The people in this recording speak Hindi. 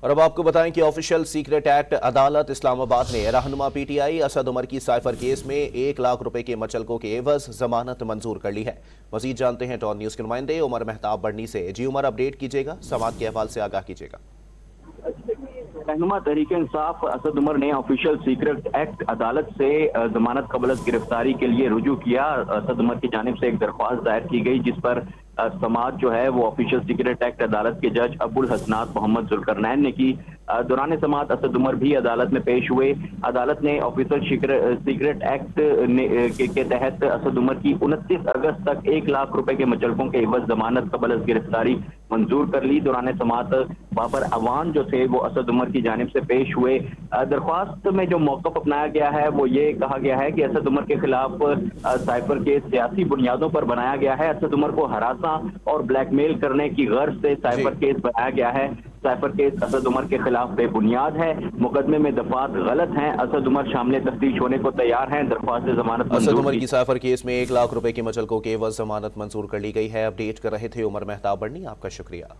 और अब आपको बताएं कि ऑफिशियल सीक्रेट एक्ट अदालत इस्लामाबाद ने रहनुमा पीटीआई असद उमर की साइफर केस में 1 लाख रुपए के मचलकों के एवज जमानत मंजूर कर ली है। मजीद जानते हैं टॉन न्यूज के नुमाइंदे उमर मेहताब बढ़नी से। जी उमर, अपडेट कीजिएगा, समाअत के अहवाल से आगाह कीजिएगा। रहनुमा तहरीक इंसाफ असद उमर ने ऑफिशियल सीक्रेट एक्ट अदालत से जमानत कबल गिरफ्तारी के लिए रुजू किया। असद उमर की जानिब से एक दरख्वास्त दायर की गई जिस पर समाअत जो है वो ऑफिशियल सीक्रेट एक्ट अदालत के जज अबुल हसनात मोहम्मद जुल्करनैन ने की। दौरान समाअत असद उमर भी अदालत में पेश हुए। अदालत ने ऑफिशियल सीक्रेट एक्ट के तहत असद उमर की 29 अगस्त तक 1 लाख रुपए के मचलकों के एवज जमानत कबल गिरफ्तारी मंजूर कर ली। दौरान समाअत बाबर अवान जो थे वो असद उमर की जानिब से पेश हुए। दरख्वास्त में जो मौक़िफ़ अपनाया गया है वो ये कहा गया है कि असद उमर के खिलाफ साइफर केस सियासी बुनियादों पर बनाया गया है। असद उमर को हरासा और ब्लैकमेल करने की गर्ज से साइफर केस बनाया गया है। साइफर केस असद उमर के खिलाफ बेबुनियाद है। मुकदमे में दफात गलत हैं। असद उमर शामिल तफ्तीश होने को तैयार हैं। दरख्वास्त जमानत असद उमर की साइफर केस में 1 लाख रुपए के मचलकों के एवज जमानत मंजूर कर ली गई है। अपडेट कर रहे थे उमर मेहताब बढ़नी, आपका शुक्रिया।